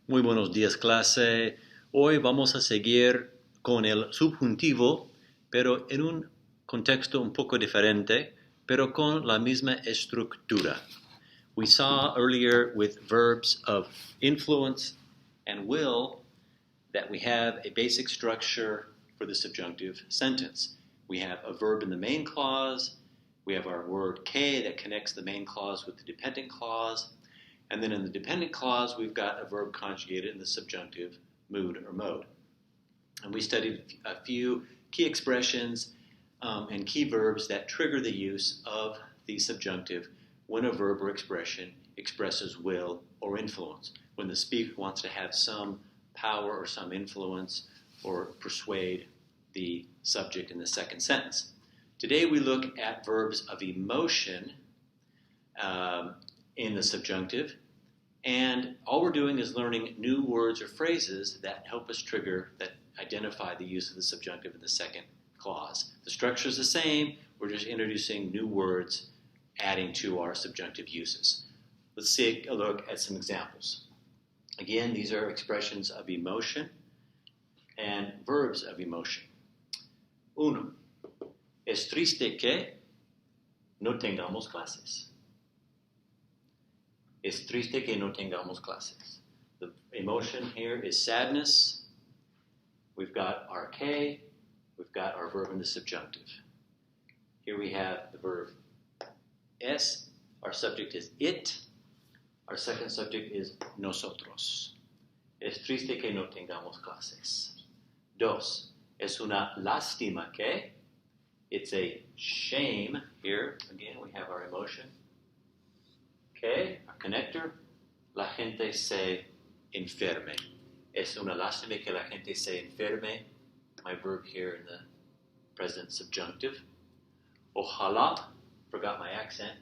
Muy buenos días, clase. Hoy vamos a seguir con el subjuntivo, pero en un contexto un poco diferente, pero con la misma estructura. We saw earlier with verbs of influence and will that we have a basic structure for the subjunctive sentence. We have a verb in the main clause, we have our word que that connects the main clause with the dependent clause, and then in the dependent clause, we've got a verb conjugated in the subjunctive mood or mode. And we studied a few key expressions and key verbs that trigger the use of the subjunctive when a verb or expression expresses will or influence, when the speaker wants to have some power or some influence or persuade the subject in the second sentence. Today we look at verbs of emotion in the subjunctive, and all we're doing is learning new words or phrases that help us trigger, that identify the use of the subjunctive in the second clause. The structure is the same, we're just introducing new words, adding to our subjunctive uses. Let's take a look at some examples. Again, these are expressions of emotion and verbs of emotion. Uno, es triste que no tengamos clases. Es triste que no tengamos clases. The emotion here is sadness. We've got our que. We've got our verb in the subjunctive. Here we have the verb es. Our subject is it. Our second subject is nosotros. Es triste que no tengamos clases. Dos, es una lástima que. It's a shame. Here, again, we have our emotion. Que, our connector, la gente se enferme. Es una lástima que la gente se enferme. My verb here in the present subjunctive. Ojalá, forgot my accent.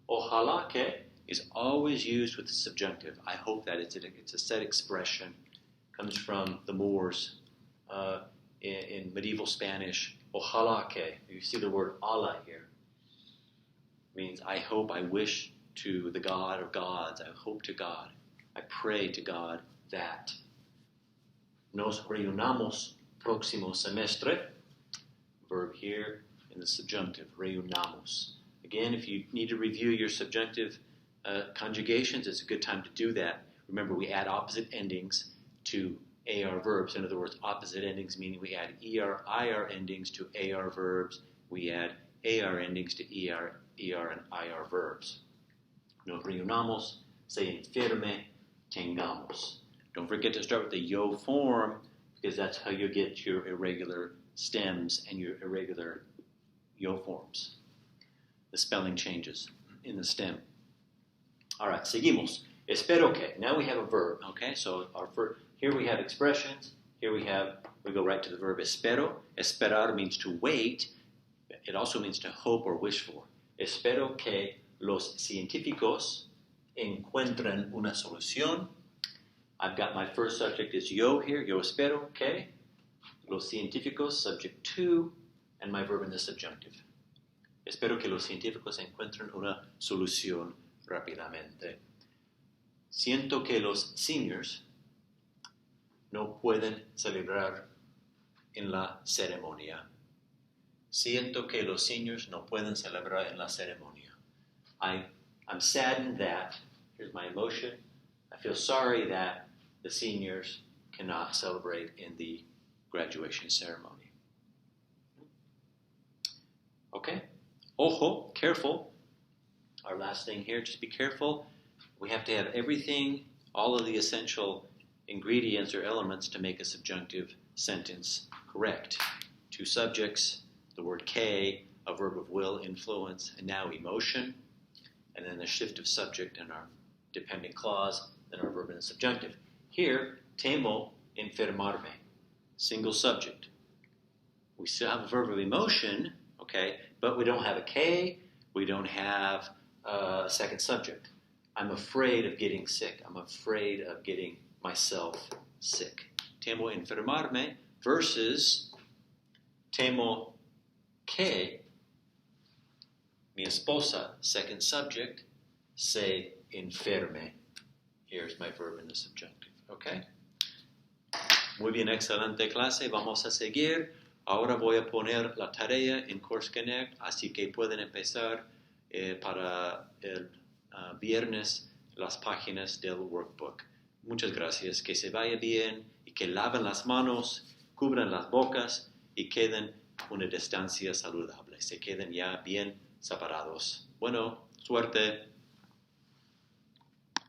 Ojalá que is always used with the subjunctive. I hope that it's a set expression. Comes from the Moors in medieval Spanish. Ojalá que. You see the word Allah here. It means I hope, I wish to the God or gods. I hope to God. I pray to God that. Nos reunamos próximo semestre. Verb here in the subjunctive, reunamos. Again, if you need to review your subjunctive conjugations, it's a good time to do that. Remember, we add opposite endings to AR verbs. In other words, opposite endings meaning we add ER, IR endings to AR verbs. We add AR endings to ER, and IR verbs. Nos reunamos, se enferme, tengamos. Don't forget to start with the yo form, because that's how you get your irregular stems and your irregular yo forms. The spelling changes in the stem. All right, seguimos. Espero que. Now we have a verb, okay? So here we have expressions. Here we go right to the verb espero. Esperar means to wait. It also means to hope or wish for. Espero que los científicos encuentren una solución. I've got my first subject is yo here. Yo espero que. Los científicos, subject to, and my verb in the subjunctive. Espero que los científicos encuentren una solución rápidamente. Siento que los seniors no pueden celebrar en la ceremonia. Siento que los seniors no pueden celebrar en la ceremonia. I'm saddened that, here's my emotion, I feel sorry that the seniors cannot celebrate in the graduation ceremony. Okay? Ojo, careful. Our last thing here, just be careful. We have to have everything, all of the essential ingredients or elements to make a subjunctive sentence correct. Two subjects, the word que, a verb of will, influence, and now emotion, and then the shift of subject in our dependent clause, then our verb in the subjunctive. Here, temo enfermarme, single subject. We still have a verb of emotion, okay, but we don't have a que, we don't have a second subject. I'm afraid of getting sick. I'm afraid of getting myself sick. Temo enfermarme versus temo que mi esposa, second subject, se enferme. Here's my verb in the subjunctive. Okay. ¿Ok? Muy bien, excelente clase. Vamos a seguir. Ahora voy a poner la tarea en Course Connect, así que pueden empezar para el viernes las páginas del workbook. Muchas gracias. Que se vaya bien y que laven las manos, cubran las bocas y queden una distancia saludable. Se queden ya bien separados. Bueno, suerte.